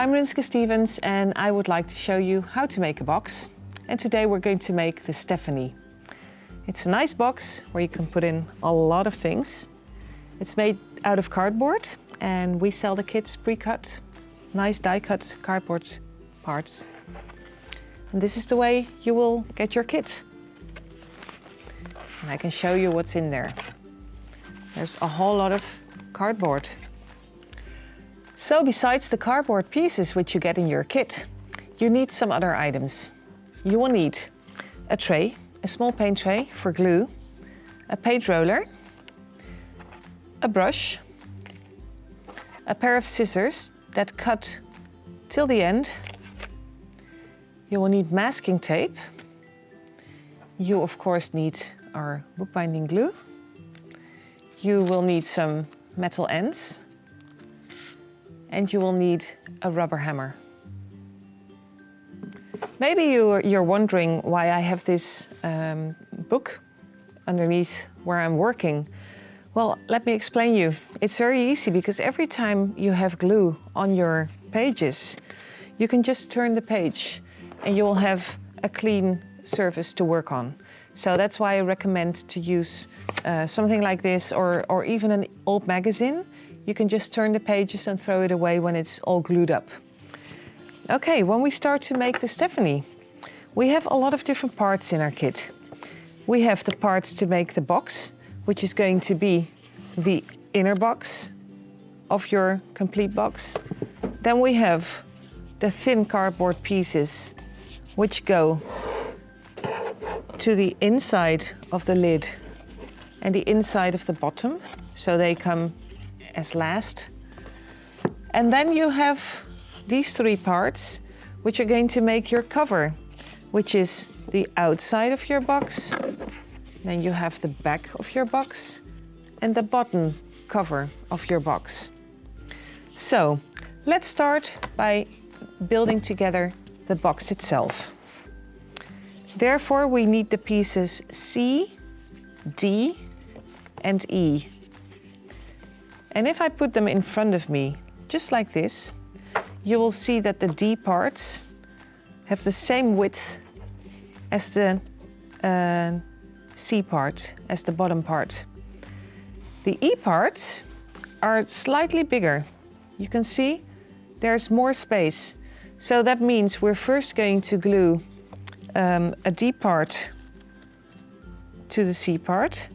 I'm Rinske and I would like to show you how to make a box. And today we're going to make the Stephany. It's a nice box where you can put in a lot of things. It's made out of cardboard and we sell the kits pre-cut, nice die-cut cardboard parts. And this is the way you will get your kit. And I can show you what's in there. There's a whole lot of cardboard. So besides the cardboard pieces which you get in your kit, you need some other items. You will need a tray, a small paint tray for glue, a paint roller, a brush, a pair of scissors that cut till the end. You will need masking tape. You of course need our bookbinding glue. You will need some metal ends. And you will need a rubber hammer. Maybe you're wondering why I have this book underneath where I'm working. Well, let me explain you. It's very easy because every time you have glue on your pages, you can just turn the page and you will have a clean surface to work on. So that's why I recommend to use something like this or even an old magazine. You can just turn the pages and throw it away when it's all glued up. Okay, when we start to make the Stephany, we have a lot of different parts in our kit. We have the parts to make the box, which is going to be the inner box of your complete box. Then we have the thin cardboard pieces, which go to the inside of the lid and the inside of the bottom, so they come as last. And then you have these three parts which are going to make your cover, which is the outside of your box. Then you have the back of your box and the bottom cover of your box. So let's start by building together the box itself. Therefore we need the pieces C, D and E. And if I put them in front of me, just like this, you will see that the D parts have the same width as the C part, as the bottom part. The E parts are slightly bigger. You can see there's more space. So that means we're first going to glue a D part to the C part.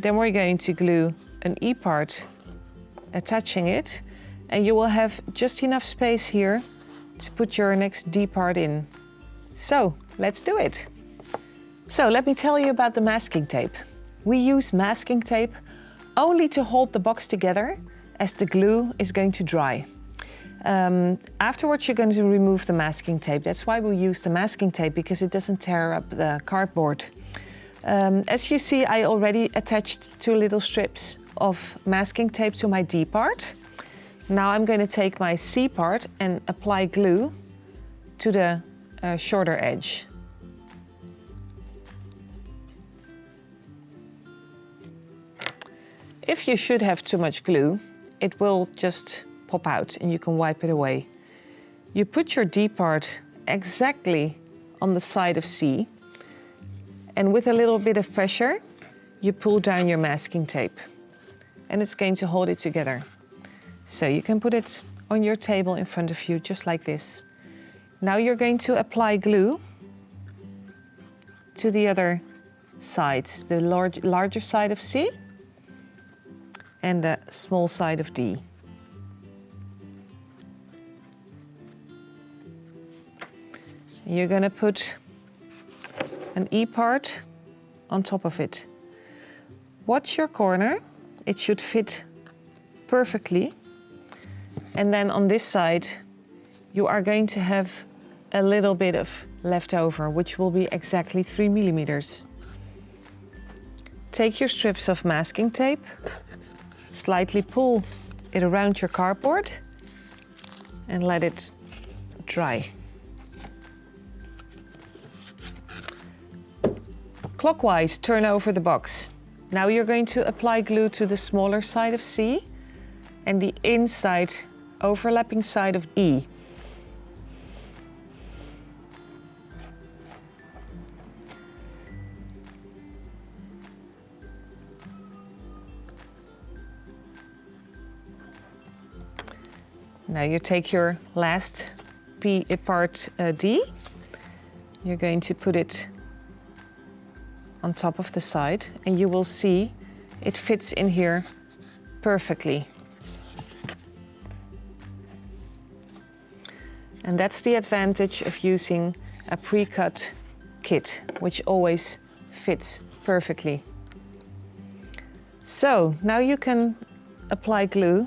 Then we're going to glue an E part attaching it, and you will have just enough space here to put your next D part in. So let's do it. So let me tell you about the masking tape. We use masking tape only to hold the box together as the glue is going to dry. Afterwards you're going to remove the masking tape. That's why we use the masking tape, because it doesn't tear up the cardboard. As you see, I already attached 2 little strips of masking tape to my D part. Now I'm going to take my C part and apply glue to the shorter edge. If you should have too much glue, it will just pop out and you can wipe it away. You put your D part exactly on the side of C, and with a little bit of pressure, you pull down your masking tape. And it's going to hold it together. So you can put it on your table in front of you, just like this. Now you're going to apply glue to the other sides, the larger side of C and the small side of D. You're going to put an E part on top of it. Watch your corner. It should fit perfectly. And then on this side, you are going to have a little bit of leftover, which will be exactly 3 millimeters. Take your strips of masking tape, slightly pull it around your cardboard and let it dry. Clockwise, turn over the box. Now you're going to apply glue to the smaller side of C and the inside overlapping side of E. Now you take your last part D. You're going to put it on top of the side and you will see it fits in here perfectly. And that's the advantage of using a pre-cut kit, which always fits perfectly. So now you can apply glue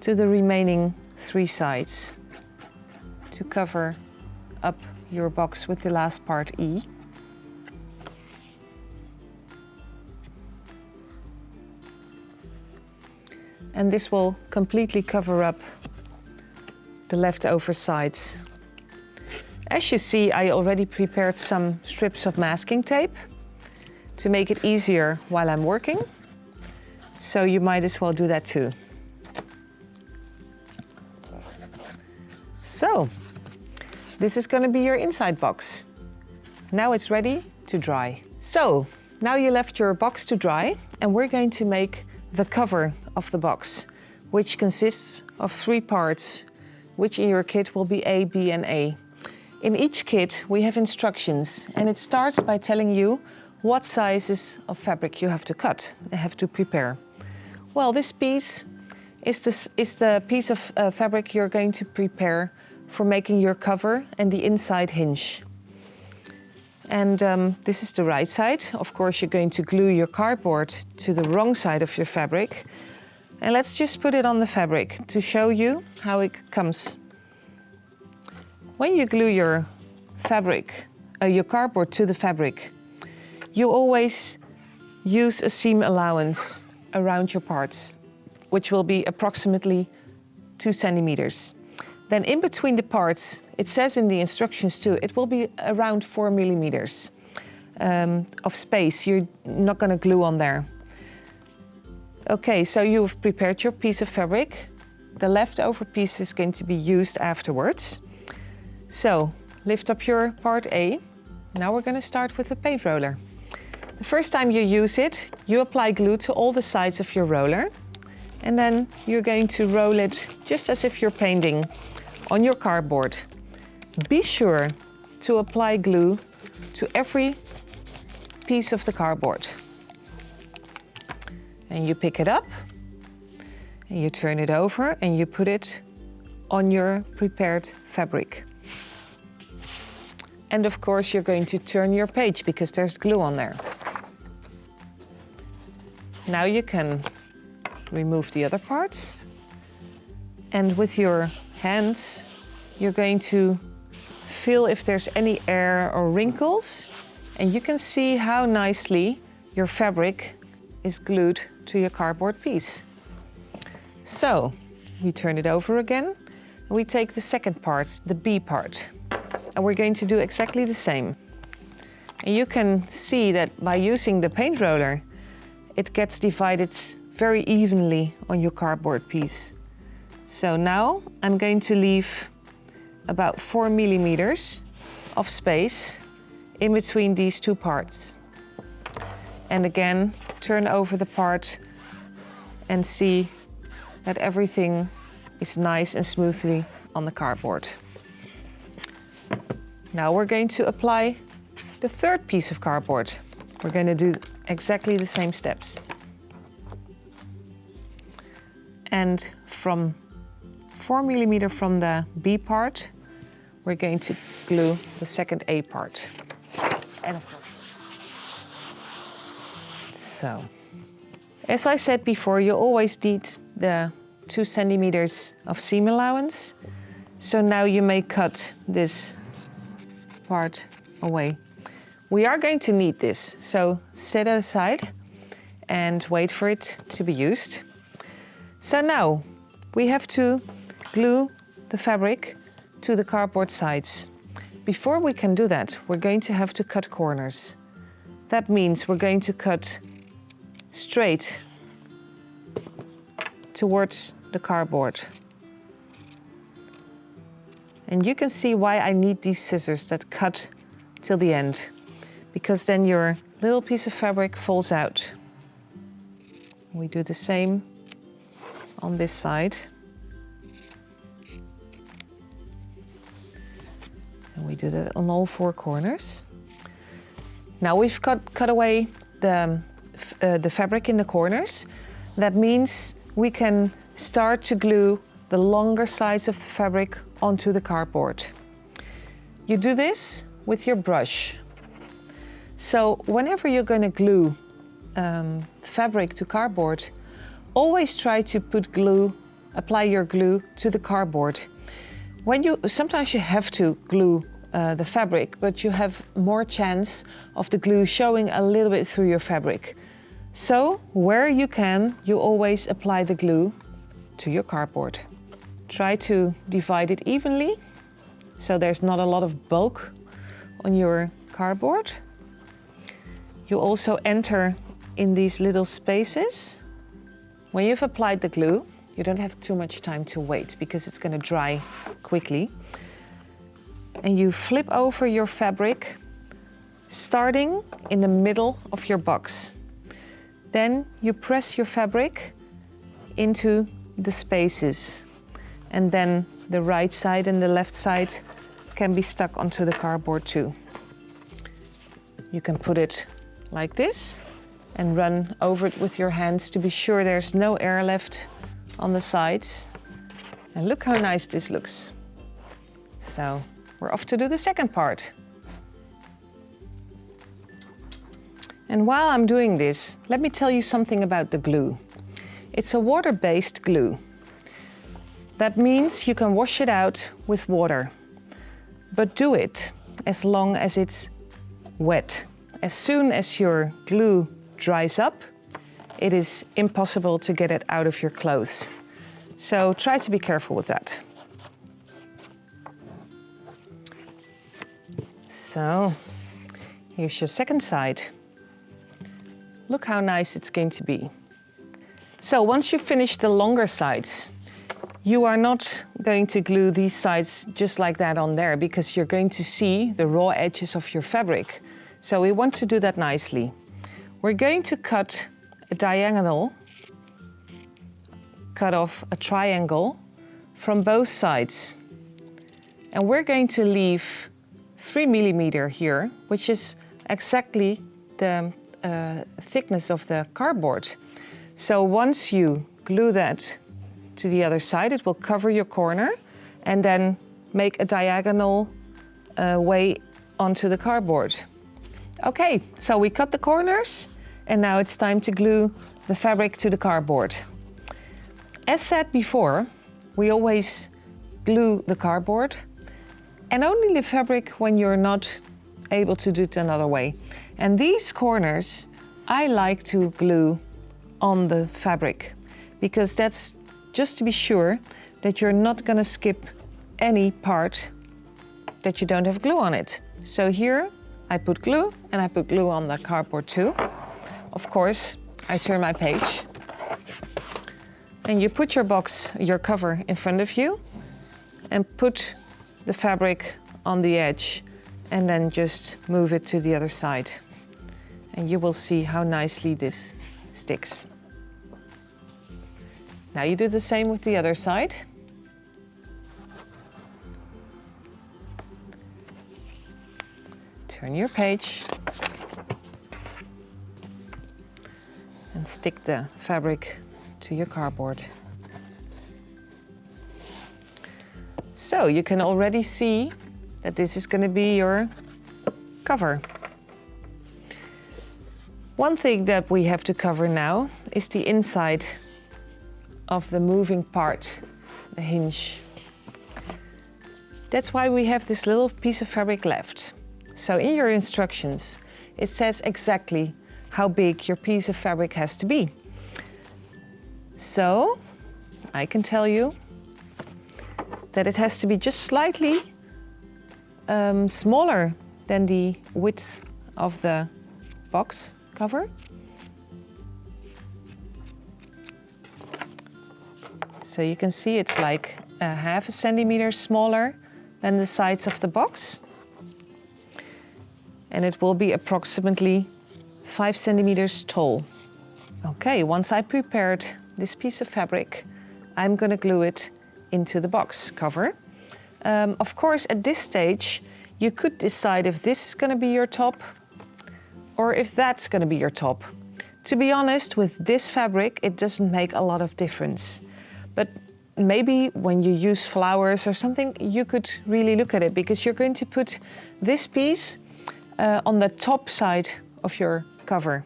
to the remaining 3 sides to cover up your box with the last part E. And this will completely cover up the leftover sides. As you see, I already prepared some strips of masking tape to make it easier while I'm working. So you might as well do that too. So, this is going to be your inside box. Now it's ready to dry. So, now you left your box to dry and we're going to make the cover of the box, which consists of 3 parts, which in your kit will be A, B and A. In each kit we have instructions and it starts by telling you what sizes of fabric you have to cut, have to prepare. Well, this piece is the piece of fabric you're going to prepare for making your cover and the inside hinge. And this is the right side. Of course, you're going to glue your cardboard to the wrong side of your fabric. And let's just put it on the fabric to show you how it comes. When you glue your fabric, your cardboard to the fabric, you always use a seam allowance around your parts, which will be approximately 2 centimeters. Then in between the parts, it says in the instructions too, it will be around 4 millimeters of space. You're not going to glue on there. Okay, so you've prepared your piece of fabric. The leftover piece is going to be used afterwards. So lift up your part A. Now we're going to start with the paint roller. The first time you use it, you apply glue to all the sides of your roller. And then you're going to roll it just as if you're painting on your cardboard. Be sure to apply glue to every piece of the cardboard. And you pick it up and you turn it over and you put it on your prepared fabric. And of course you're going to turn your page because there's glue on there. Now you can remove the other parts. And with your hands, you're going to feel if there's any air or wrinkles. And you can see how nicely your fabric is glued to your cardboard piece. So, we turn it over again. And we take the second part, the B part. And we're going to do exactly the same. And you can see that by using the paint roller, it gets divided very evenly on your cardboard piece. So now I'm going to leave about 4 millimeters of space in between these 2 parts. And again, turn over the part and see that everything is nice and smoothly on the cardboard. Now we're going to apply the third piece of cardboard. We're going to do exactly the same steps. And from 4 millimeters from the B part, we're going to glue the second A part. And of course. So, as I said before, you always need the 2 centimeters of seam allowance. So now you may cut this part away. We are going to need this, so set it aside and wait for it to be used. So now we have to glue the fabric to the cardboard sides. Before we can do that, we're going to have to cut corners. That means we're going to cut straight towards the cardboard. And you can see why I need these scissors that cut till the end, because then your little piece of fabric falls out. We do the same on this side. And we do that on all 4 corners. Now we've cut away the fabric in the corners. That means we can start to glue the longer sides of the fabric onto the cardboard. You do this with your brush. So whenever you're going to glue fabric to cardboard, always try to apply your glue to the cardboard. Sometimes you have to glue the fabric, but you have more chance of the glue showing a little bit through your fabric. So where you can, you always apply the glue to your cardboard. Try to divide it evenly, so there's not a lot of bulk on your cardboard. You also enter in these little spaces. When you've applied the glue, you don't have too much time to wait because it's going to dry quickly. And you flip over your fabric, starting in the middle of your box. Then you press your fabric into the spaces. And then the right side and the left side can be stuck onto the cardboard too. You can put it like this and run over it with your hands to be sure there's no air left on the sides. And look how nice this looks. So we're off to do the second part. And while I'm doing this, let me tell you something about the glue. It's a water-based glue. That means you can wash it out with water, but do it as long as it's wet. As soon as your glue dries up, it is impossible to get it out of your clothes. So try to be careful with that. So here's your second side. Look how nice it's going to be. So once you finish the longer sides, you are not going to glue these sides just like that on there because you're going to see the raw edges of your fabric. So we want to do that nicely. We're going to cut a diagonal, cut off a triangle from both sides. And we're going to leave 3 millimeter here, which is exactly the thickness of the cardboard. So once you glue that to the other side, it will cover your corner and then make a diagonal way onto the cardboard. Okay, so we cut the corners and now it's time to glue the fabric to the cardboard. As said before, we always glue the cardboard and only the fabric when you're not able to do it another way. And these corners I like to glue on the fabric because that's just to be sure that you're not going to skip any part that you don't have glue on it. So here I put glue and I put glue on the cardboard too. Of course, I turn my page and you put your cover in front of you and put the fabric on the edge and then just move it to the other side. And you will see how nicely this sticks. Now you do the same with the other side. Turn your page and stick the fabric to your cardboard. So you can already see that this is going to be your cover. One thing that we have to cover now is the inside of the moving part, the hinge. That's why we have this little piece of fabric left. So in your instructions, it says exactly how big your piece of fabric has to be. So I can tell you that it has to be just slightly smaller than the width of the box cover. So you can see it's like ½ centimeter smaller than the sides of the box. And it will be approximately 5 centimeters tall. Okay, once I prepared this piece of fabric, I'm going to glue it into the box cover. Of course, at this stage, You could decide if this is going to be your top or if that's going to be your top. To be honest, with this fabric, it doesn't make a lot of difference. But maybe when you use flowers or something, you could really look at it, because you're going to put this piece on the top side of your cover.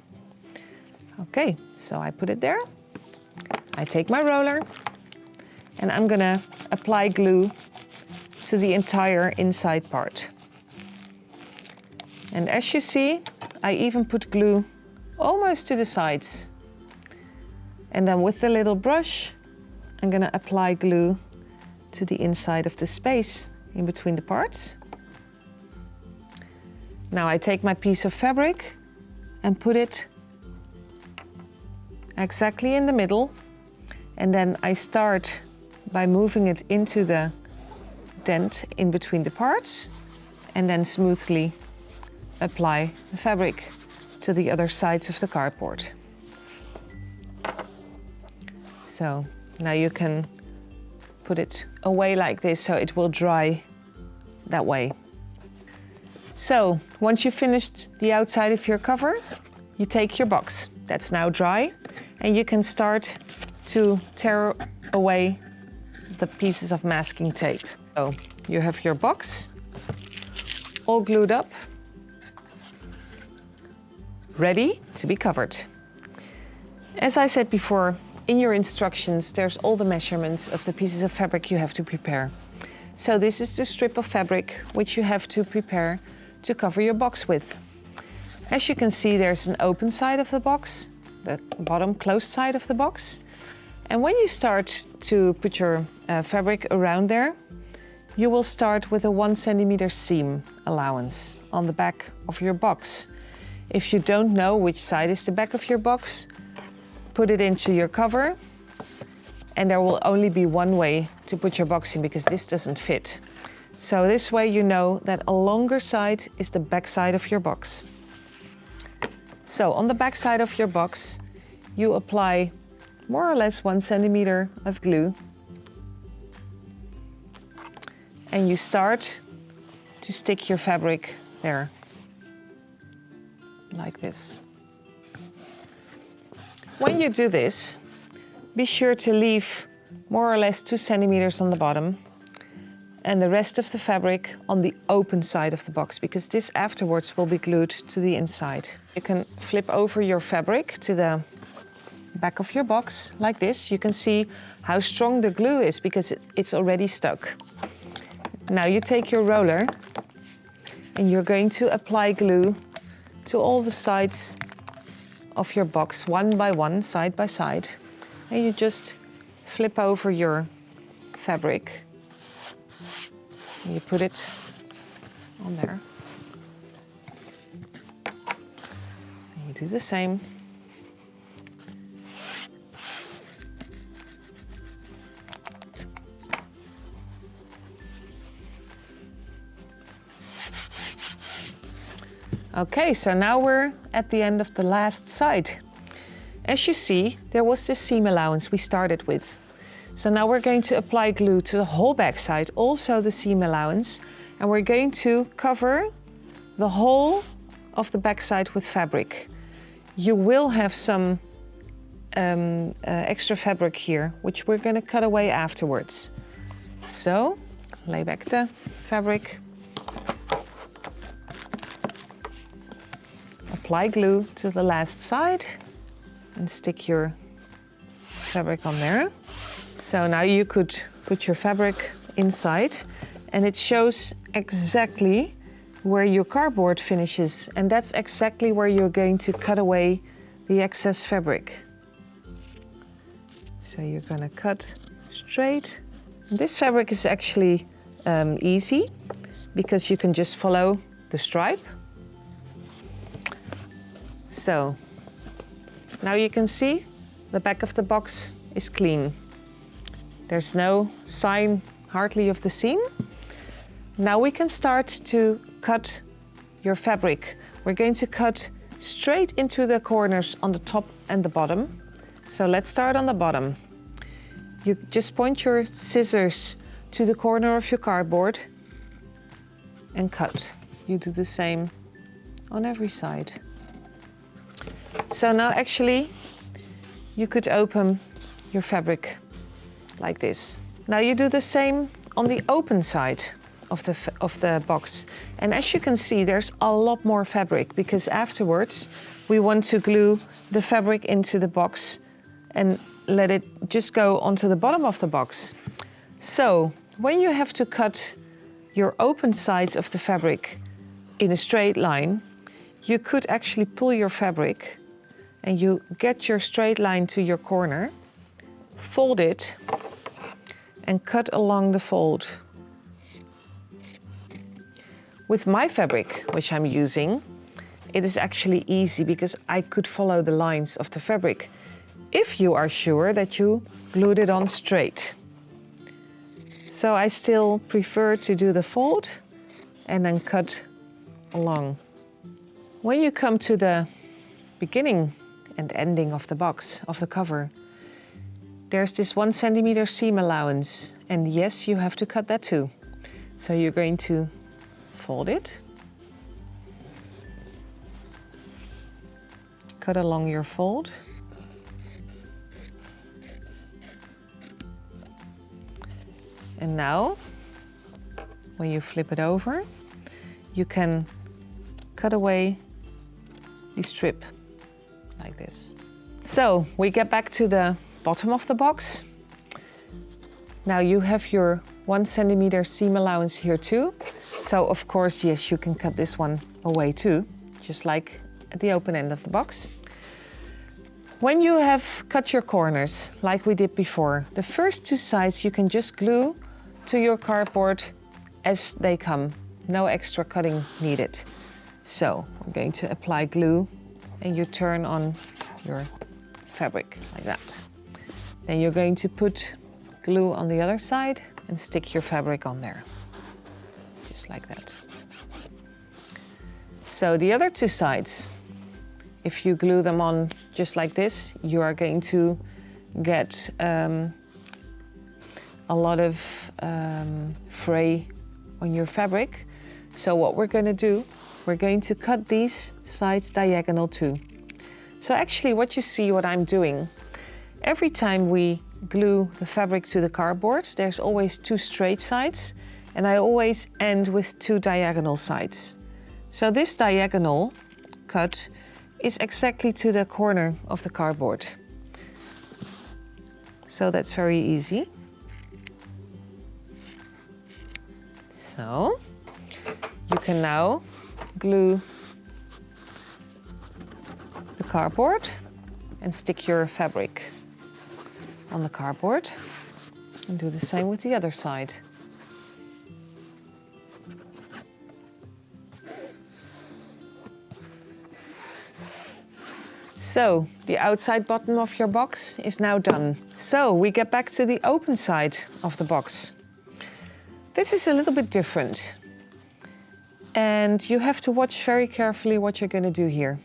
Okay, so I put it there. I take my roller and I'm gonna apply glue to the entire inside part. And as you see, I even put glue almost to the sides. And then with the little brush, I'm gonna apply glue to the inside of the space in between the parts. Now I take my piece of fabric and put it exactly in the middle. And then I start by moving it into the dent in between the parts and then smoothly apply the fabric to the other sides of the cardboard. So now you can put it away like this so it will dry that way. So once you've finished the outside of your cover, you take your box that's now dry and you can start to tear away the pieces of masking tape. So you have your box all glued up, ready to be covered. As I said before, in your instructions, there's all the measurements of the pieces of fabric you have to prepare. So this is the strip of fabric which you have to prepare to cover your box with. As you can see, there's an open side of the box, the bottom closed side of the box. And when you start to put your fabric around there, you will start with a 1 centimeter seam allowance on the back of your box. If you don't know which side is the back of your box, put it into your cover, and there will only be one way to put your box in because this doesn't fit. So this way you know that a longer side is the back side of your box. So on the back side of your box, you apply more or less 1 centimeter of glue. And you start to stick your fabric there, like this. When you do this, be sure to leave more or less 2 centimeters on the bottom and the rest of the fabric on the open side of the box, because this afterwards will be glued to the inside. You can flip over your fabric to the back of your box like this. You can see how strong the glue is because it's already stuck. Now you take your roller and you're going to apply glue to all the sides of your box, one by one, side by side. And you just flip over your fabric. And you put it on there. And you do the same. Okay, so now we're at the end of the last side. As you see, there was this seam allowance we started with. So now we're going to apply glue to the whole back side, also the seam allowance, and we're going to cover the whole of the back side with fabric. You will have some extra fabric here, which we're going to cut away afterwards. So, lay back the fabric. Apply glue to the last side and stick your fabric on there. So now you could put your fabric inside and it shows exactly where your cardboard finishes, and that's exactly where you're going to cut away the excess fabric. So you're gonna cut straight. This fabric is actually easy because you can just follow the stripe. So now you can see the back of the box is clean. There's no sign hardly of the seam. Now we can start to cut your fabric. We're going to cut straight into the corners on the top and the bottom. So let's start on the bottom. You just point your scissors to the corner of your cardboard and cut. You do the same on every side. So now actually you could open your fabric like this. Now you do the same on the open side of the box. And as you can see, there's a lot more fabric because afterwards we want to glue the fabric into the box and let it just go onto the bottom of the box. So when you have to cut your open sides of the fabric in a straight line, you could actually pull your fabric and you get your straight line to your corner, fold it and cut along the fold. With my fabric, which I'm using, it is actually easy because I could follow the lines of the fabric if you are sure that you glued it on straight. So I still prefer to do the fold and then cut along. When you come to the beginning and ending of the box, of the cover, there's this 1 centimeter seam allowance, and yes, you have to cut that too. So you're going to fold it, cut along your fold, and now when you flip it over, you can cut away the strip like this. So we get back to the bottom of the box. Now you have your 1 centimeter seam allowance here too. So of course, yes, you can cut this one away too, just like at the open end of the box. When you have cut your corners, like we did before, the first 2 sides you can just glue to your cardboard as they come. No extra cutting needed. So I'm going to apply glue and you turn on your fabric like that. Then you're going to put glue on the other side and stick your fabric on there. Just like that. So the other 2 sides, if you glue them on just like this, you are going to get a lot of fray on your fabric. So what we're going to do, we're going to cut these sides diagonal too. So actually what you see what I'm doing, every time we glue the fabric to the cardboard, there's always 2 straight sides, and I always end with 2 diagonal sides. So this diagonal cut is exactly to the corner of the cardboard. So that's very easy. So you can now glue the cardboard and stick your fabric on the cardboard and do the same with the other side. So the outside bottom of your box is now done. So we get back to the open side of the box. This is a little bit different. And you have to watch very carefully what you're going to do here,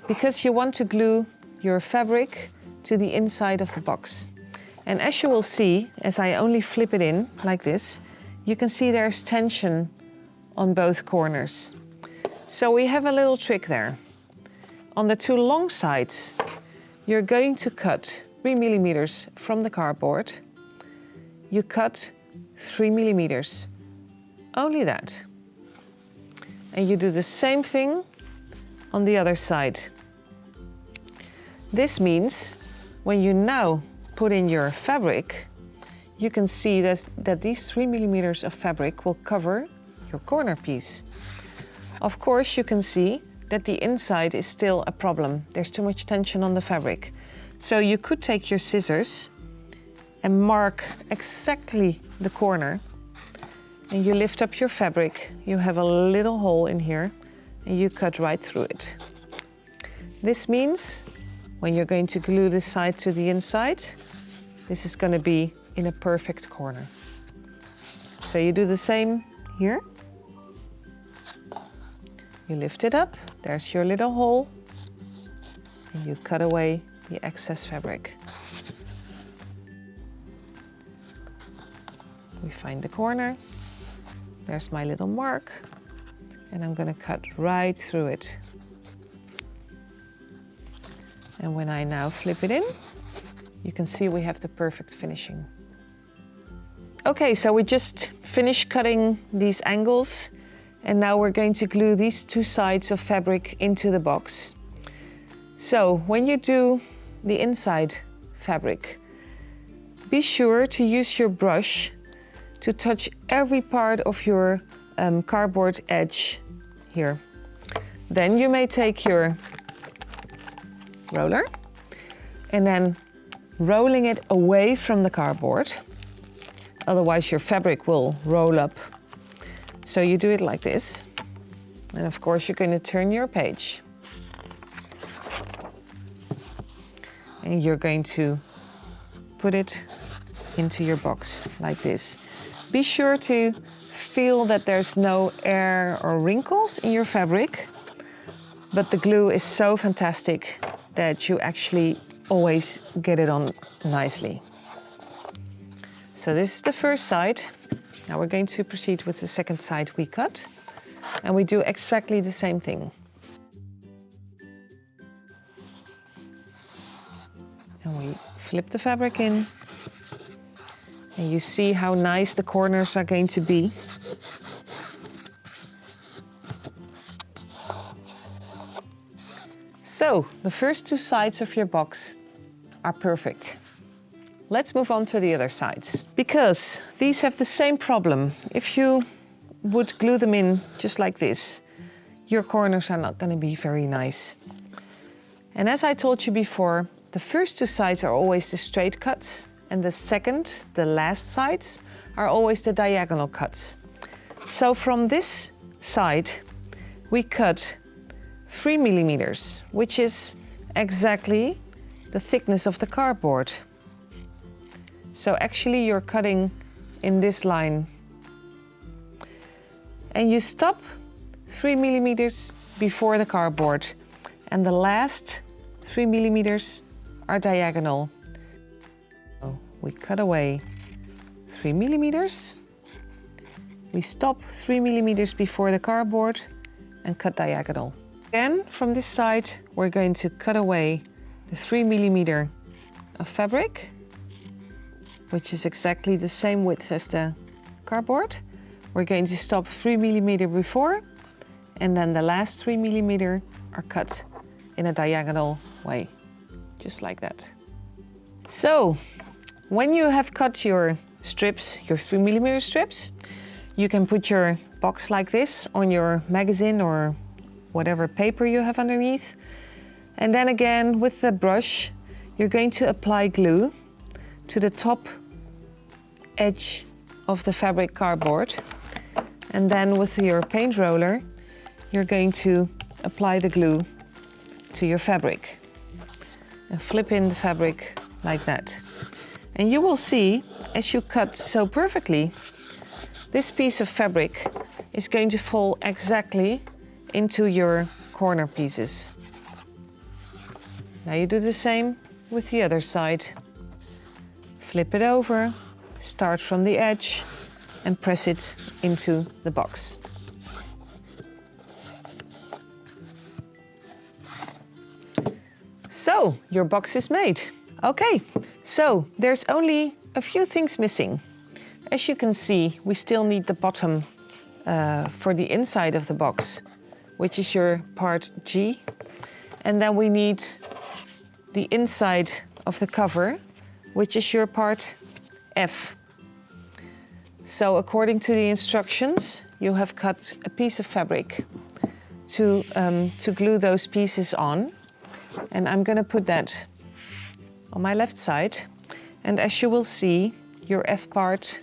because you want to glue your fabric to the inside of the box. And as you will see, as I only flip it in like this, you can see there's tension on both corners. So we have a little trick there. On the 2 long sides, you're going to cut 3 millimeters from the cardboard. You cut 3 millimeters, only that. And you do the same thing on the other side. This means when you now put in your fabric, you can see that these 3 millimeters of fabric will cover your corner piece. Of course, you can see that the inside is still a problem. There's too much tension on the fabric. So you could take your scissors and mark exactly the corner, and you lift up your fabric. You have a little hole in here and you cut right through it. This means when you're going to glue this side to the inside, this is going to be in a perfect corner. So you do the same here. You lift it up, there's your little hole, and you cut away the excess fabric. We find the corner, there's my little mark, and I'm going to cut right through it. And when I now flip it in, you can see we have the perfect finishing. Okay, so we just finished cutting these angles, and now we're going to glue these two sides of fabric into the box. So when you do the inside fabric, be sure to use your brush to touch every part of your cardboard edge here. Then you may take your roller and then rolling it away from the cardboard. Otherwise your fabric will roll up. So you do it like this. And of course you're going to turn your page. And you're going to put it into your box like this. Be sure to feel that there's no air or wrinkles in your fabric, but the glue is so fantastic that you actually always get it on nicely. So this is the first side. Now we're going to proceed with the second side we cut, and we do exactly the same thing. And we flip the fabric in, and you see how nice the corners are going to be. So the first two sides of your box are perfect. Let's move on to the other sides, because these have the same problem. If you would glue them in just like this, your corners are not going to be very nice. And as I told you before, the first two sides are always the straight cuts, and the second, the last sides, are always the diagonal cuts. So from this side, we cut 3 millimeters, which is exactly the thickness of the cardboard. So actually you're cutting in this line. And you stop 3 millimeters before the cardboard, and the last 3 millimeters are diagonal. So we cut away 3 millimeters. We stop 3 millimeters before the cardboard and cut diagonal. Again, from this side, we're going to cut away the 3 millimeter of fabric, which is exactly the same width as the cardboard. We're going to stop 3 millimeter before, and then the last 3 millimeter are cut in a diagonal way, just like that. So, when you have cut your strips, your 3 millimeter strips, you can put your box like this on your magazine or whatever paper you have underneath. And then again, with the brush, you're going to apply glue to the top edge of the fabric cardboard. And then with your paint roller, you're going to apply the glue to your fabric and flip in the fabric like that. And you will see, as you cut so perfectly, this piece of fabric is going to fall exactly into your corner pieces. Now you do the same with the other side. Flip it over, start from the edge and press it into the box. So, your box is made. Okay, so there's only a few things missing. As you can see, we still need the bottom for the inside of the box, which is your part G. And then we need the inside of the cover, which is your part F. So according to the instructions, you have cut a piece of fabric to glue those pieces on. And I'm going to put that on my left side. And as you will see, your F part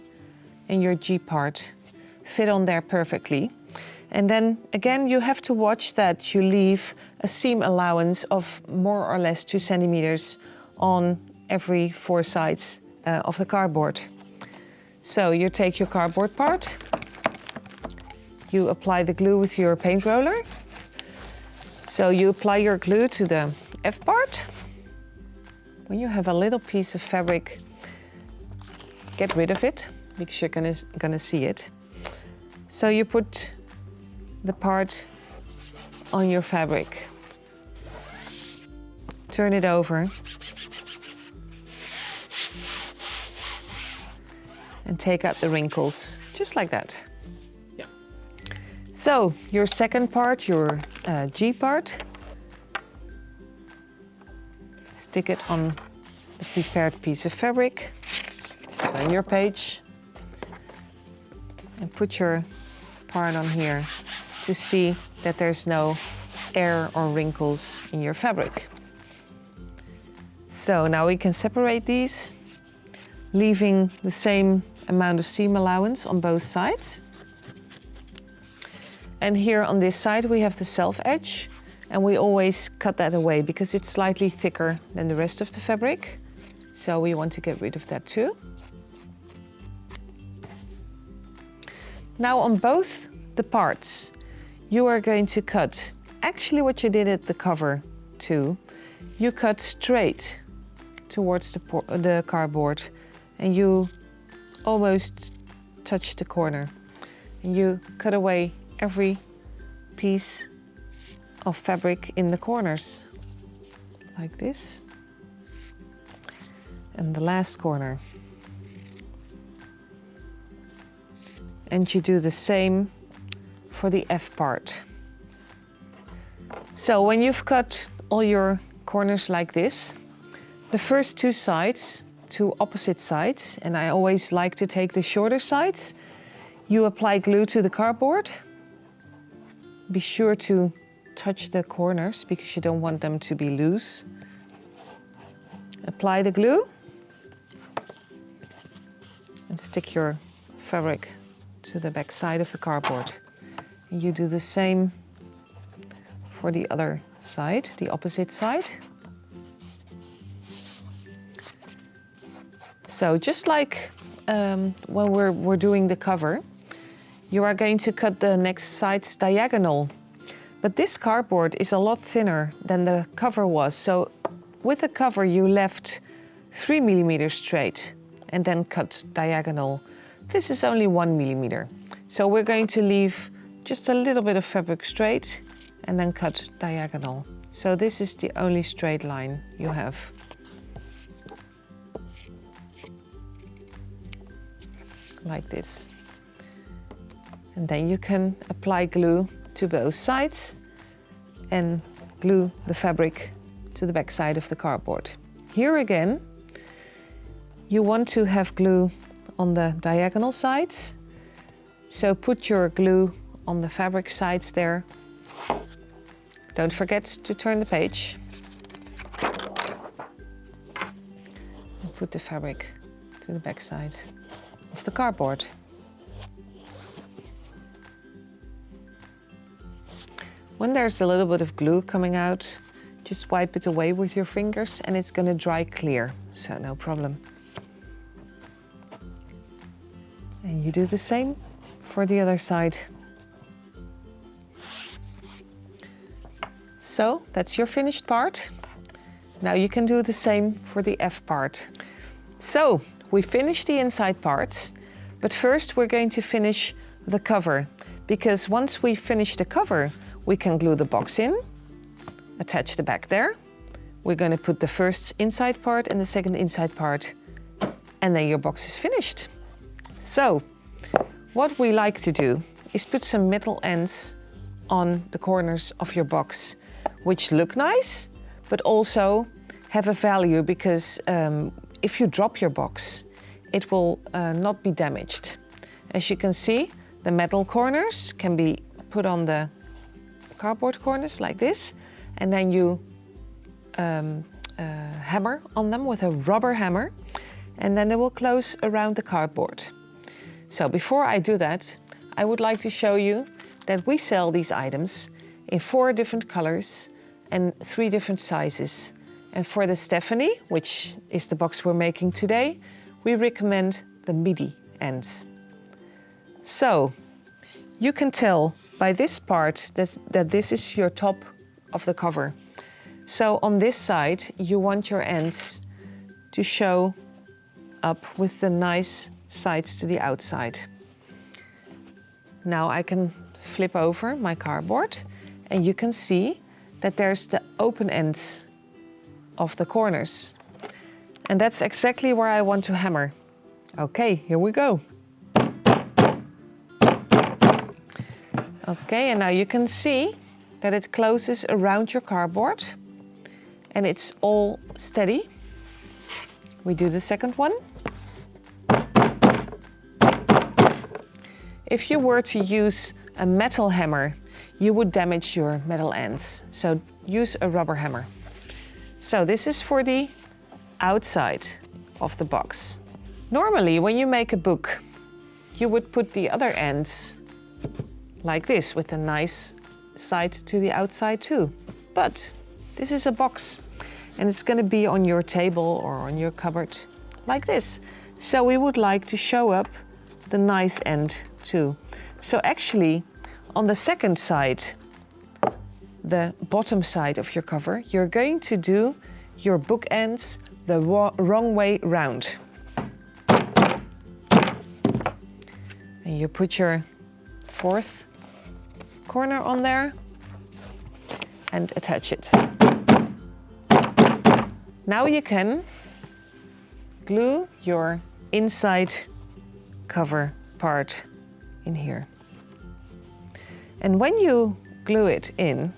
and your G part fit on there perfectly. And then again, you have to watch that you leave a seam allowance of more or less 2 centimeters on every 4 sides of the cardboard. So you take your cardboard part, you apply the glue with your paint roller. So you apply your glue to the F part. When you have a little piece of fabric, get rid of it because you're gonna see it. So you put the part on your fabric. Turn it over. And take out the wrinkles, just like that. Yeah. So, your second part, your G part, stick it on the prepared piece of fabric, on your page, and put your part on here to see that there's no air or wrinkles in your fabric. So now we can separate these, leaving the same amount of seam allowance on both sides. And here on this side we have the self edge, and we always cut that away because it's slightly thicker than the rest of the fabric. So we want to get rid of that too. Now on both the parts, you are going to cut actually what you did at the cover too. You cut straight towards the cardboard and you almost touch the corner. And you cut away every piece of fabric in the corners, like this. And the last corner. And you do the same for the F part. So when you've cut all your corners like this, the first two sides, two opposite sides, and I always like to take the shorter sides, you apply glue to the cardboard. Be sure to touch the corners because you don't want them to be loose. Apply the glue and stick your fabric to the back side of the cardboard. And you do the same for the other side, the opposite side. So just like when we're doing the cover, you are going to cut the next sides diagonal. But this cardboard is a lot thinner than the cover was. So with the cover you left 3 millimeters straight and then cut diagonal. This is only 1 millimeter. So we're going to leave just a little bit of fabric straight and then cut diagonal. So this is the only straight line you have. Like this. And then you can apply glue to both sides and glue the fabric to the back side of the cardboard. Here again, you want to have glue on the diagonal sides. So put your glue on the fabric sides there. Don't forget to turn the page. And put the fabric to the back side of the cardboard. When there's a little bit of glue coming out, just wipe it away with your fingers and it's going to dry clear, so no problem. And you do the same for the other side. So that's your finished part. Now you can do the same for the F part. So we finished the inside parts, but first we're going to finish the cover, because once we finish the cover, we can glue the box in, attach the back there. We're going to put the first inside part and the second inside part, and then your box is finished. So what we like to do is put some metal ends on the corners of your box, which look nice, but also have a value, because if you drop your box, it will not be damaged. As you can see, the metal corners can be put on the cardboard corners like this, and then you hammer on them with a rubber hammer, and then they will close around the cardboard. So before I do that, I would like to show you that we sell these items in 4 different colors and 3 different sizes. And for the Stephany, which is the box we're making today, we recommend the midi ends. So you can tell by this part that this is your top of the cover. So on this side, you want your ends to show up with the nice sides to the outside. Now I can flip over my cardboard and you can see that there's the open ends of the corners. And that's exactly where I want to hammer. Okay, here we go. Okay, and now you can see that it closes around your cardboard and it's all steady. We do the second one. If you were to use a metal hammer, you would damage your metal ends. So use a rubber hammer. So this is for the outside of the box. Normally, when you make a book, you would put the other ends like this with a nice side to the outside too. But this is a box and it's going to be on your table or on your cupboard like this. So we would like to show up the nice end too. So actually on the second side, the bottom side of your cover, you're going to do your book ends the wrong way round. And you put your fourth corner on there and attach it. Now you can glue your inside cover part in here. And when you glue it in,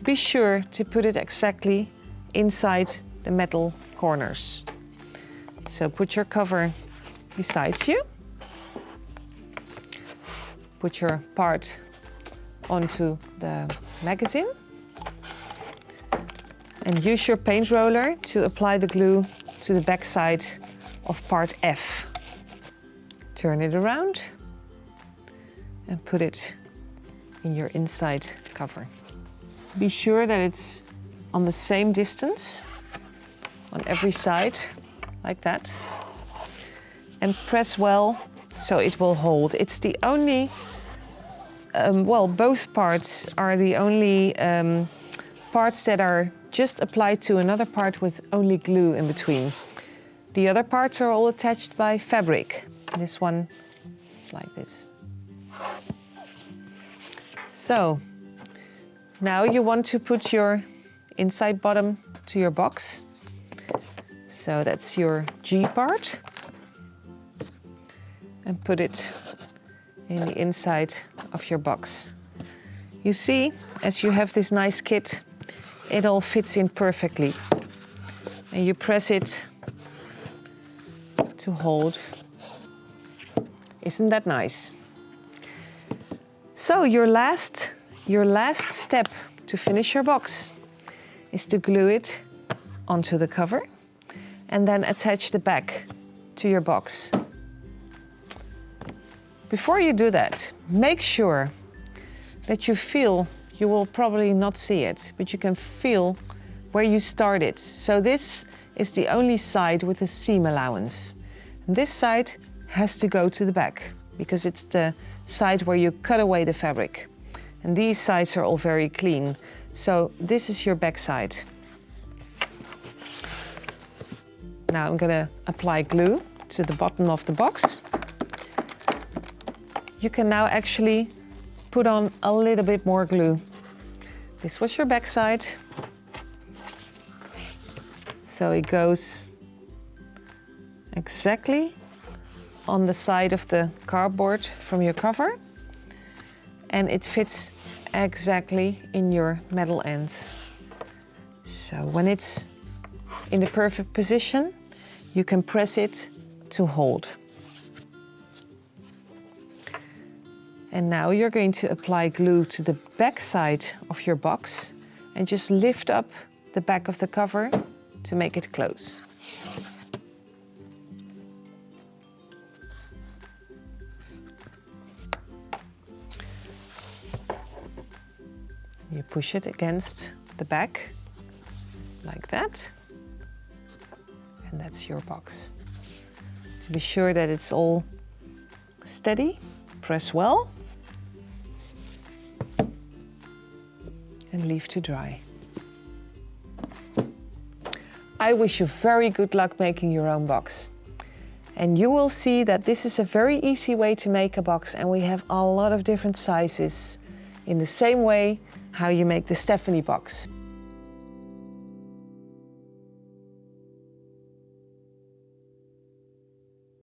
be sure to put it exactly inside the metal corners. So put your cover beside you. Put your part onto the magazine. And use your paint roller to apply the glue to the back side of part F. Turn it around and put it in your inside cover. Be sure that it's on the same distance on every side, like that. And press well so it will hold. It's the only, well, both parts are the only parts that are just applied to another part with only glue in between. The other parts are all attached by fabric. This one is like this. So now you want to put your inside bottom to your box. So that's your G part. And put it in the inside of your box. You see, as you have this nice kit, it all fits in perfectly. And you press it to hold. Isn't that nice? So your last step to finish your box is to glue it onto the cover and then attach the back to your box. Before you do that, make sure that you feel, you will probably not see it, but you can feel where you started. So this is the only side with a seam allowance. And this side has to go to the back because it's the side where you cut away the fabric. And these sides are all very clean. So this is your back side. Now I'm going to apply glue to the bottom of the box. You can now actually put on a little bit more glue. This was your back side. So it goes exactly on the side of the cardboard from your cover. And it fits exactly in your metal ends. So when it's in the perfect position, you can press it to hold. And now you're going to apply glue to the back side of your box and just lift up the back of the cover to make it close. You push it against the back like that, and that's your box. To be sure that it's all steady, press well and leave to dry. I wish you very good luck making your own box. And you will see that this is a very easy way to make a box, and we have a lot of different sizes in the same way how you make the Stephany box.